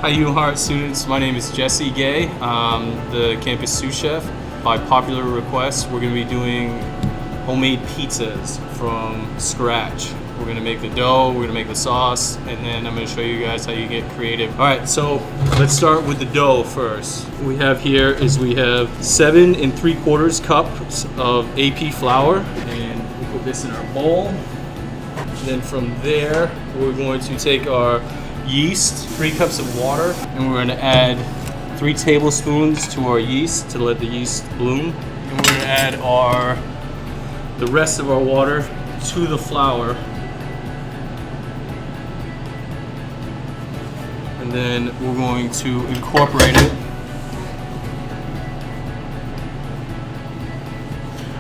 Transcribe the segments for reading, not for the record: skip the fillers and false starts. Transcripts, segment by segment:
Hi UHART students, my name is Jesse Gay. I'm the campus sous chef. By popular request, we're going to be doing homemade pizzas from scratch. We're going to make the dough, we're going to make the sauce, and then I'm going to show you guys how you get creative. Alright, so let's start with the dough first. What we have here is we have 7 3/4 cups of AP flour, and we put this in our bowl. And then from there, we're going to take our yeast, 3 cups of water, and we're going to add 3 tablespoons to our yeast to let the yeast bloom. And we're going to add the rest of our water to the flour. And then we're going to incorporate it.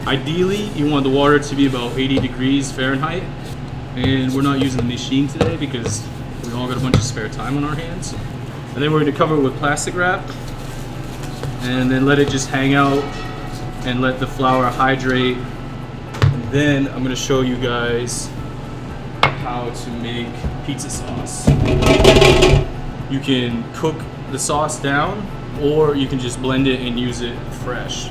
Ideally, you want the water to be about 80 degrees Fahrenheit. And we're not using the machine today because we all got a bunch of spare time on our hands. And then we're going to cover it with plastic wrap and then let it just hang out and let the flour hydrate. And then I'm going to show you guys how to make pizza sauce. You can cook the sauce down, or you can just blend it and use it fresh.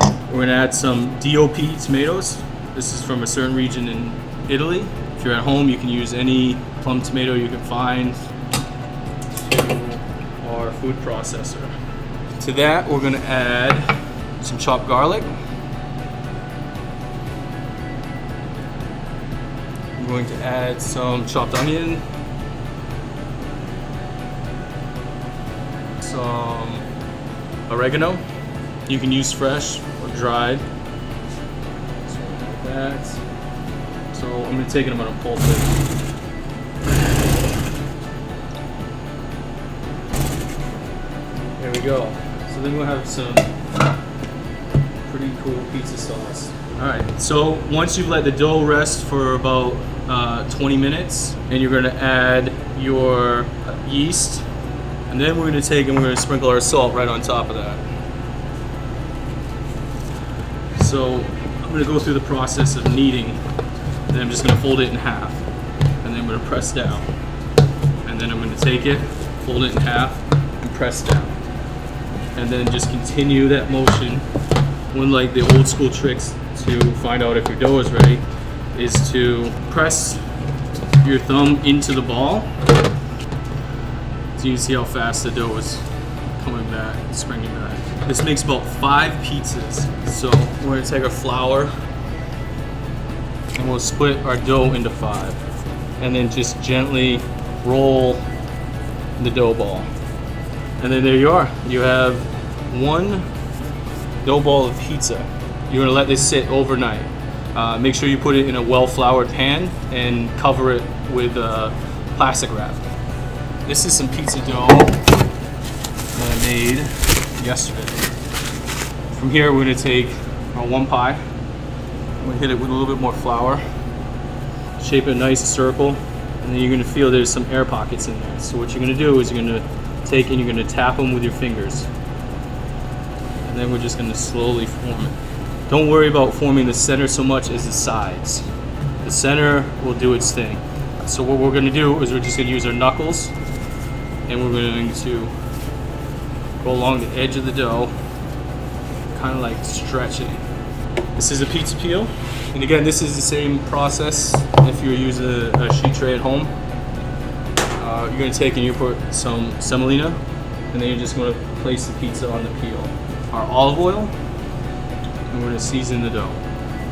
We're going to add some DOP tomatoes. This is from a certain region in Italy. If you're at home, you can use any plum tomato you can find to our food processor. To that, we're going to add some chopped garlic. I'm going to add some chopped onion, some oregano. You can use fresh or dried. So like that. So I'm going to take it, I'm going to pulse it. There we go. So then we'll have some pretty cool pizza sauce. Alright, so once you've let the dough rest for about 20 minutes, and you're going to add your yeast, and then we're going to take and we're going to sprinkle our salt right on top of that. So I'm going to go through the process of kneading. And I'm just going to fold it in half, and then I'm going to press down, and then I'm going to take it, fold it in half, and press down, and then just continue that motion. One like the old school tricks to find out if your dough is ready is to press your thumb into the ball, so you can see how fast the dough is coming back, springing back. This makes about 5 pizzas. So we're going to take our flour, and we'll split our dough into 5, and then just gently roll the dough ball. And then there you are. You have 1 dough ball of pizza. You're gonna let this sit overnight. Make sure you put it in a well-floured pan and cover it with plastic wrap. This is some pizza dough that I made yesterday. From here, we're gonna take our 1 pie. I'm going to hit it with a little bit more flour, shape a nice circle, and then you're going to feel there's some air pockets in there. So what you're going to do is you're going to take and you're going to tap them with your fingers. And then we're just going to slowly form it. Don't worry about forming the center so much as the sides. The center will do its thing. So what we're going to do is we're just going to use our knuckles, and we're going to go along the edge of the dough, kind of like stretch it. This is a pizza peel, and again, this is the same process if you're using a sheet tray at home. You're going to take and you put some semolina, and then you're just going to place the pizza on the peel. Our olive oil, and we're going to season the dough.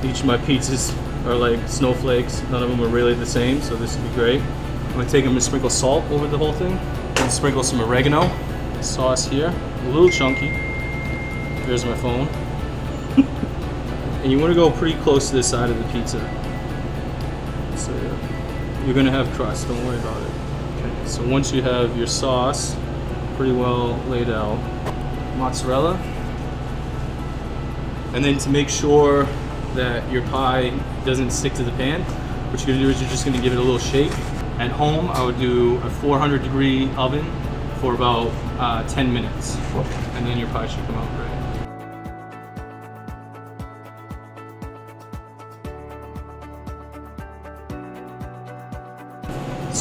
Each of my pizzas are like snowflakes. None of them are really the same, so this would be great. I'm going to take them and sprinkle salt over the whole thing, and sprinkle some oregano. Sauce here, a little chunky. There's my phone. And you want to go pretty close to the side of the pizza. So you're going to have crust, don't worry about it. Okay, so once you have your sauce pretty well laid out, mozzarella. And then to make sure that your pie doesn't stick to the pan, what you're going to do is you're just going to give it a little shake. At home, I would do a 400-degree oven for about 10 minutes. And then your pie should come out great.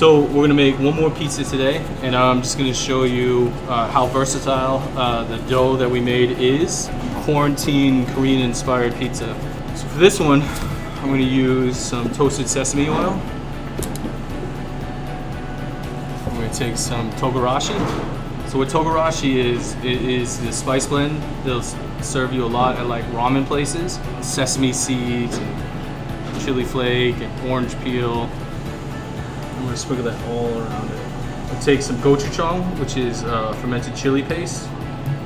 So we're gonna make one more pizza today, and I'm just gonna show you how versatile the dough that we made is. Quarantine Korean-inspired pizza. So for this one, I'm gonna use some toasted sesame oil. I'm gonna take some togarashi. So what togarashi is, it is the spice blend. They'll serve you a lot at like ramen places. Sesame seeds, and chili flake, and orange peel. I'm gonna sprinkle that all around it. I'll take some gochujang, which is fermented chili paste.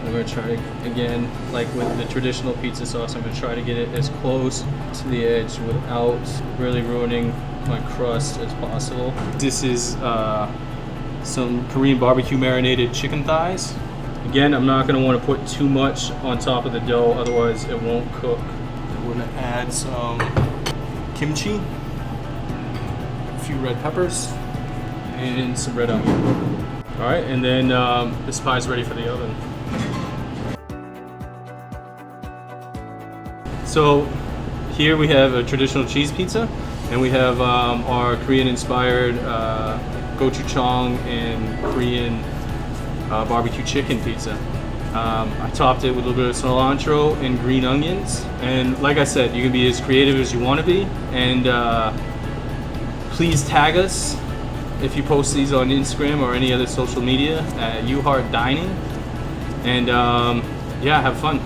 I'm gonna try to, again, like with the traditional pizza sauce, I'm gonna try to get it as close to the edge without really ruining my crust as possible. This is some Korean barbecue marinated chicken thighs. Again, I'm not gonna wanna put too much on top of the dough, otherwise it won't cook. We're gonna add some kimchi, a few red peppers, and some red onion. All right, and then this pie's ready for the oven. So here we have a traditional cheese pizza, and we have our Korean-inspired gochujang and Korean barbecue chicken pizza. I topped it with a little bit of cilantro and green onions. And like I said, you can be as creative as you want to be. And please tag us if you post these on Instagram or any other social media at UHART Dining. And yeah, have fun.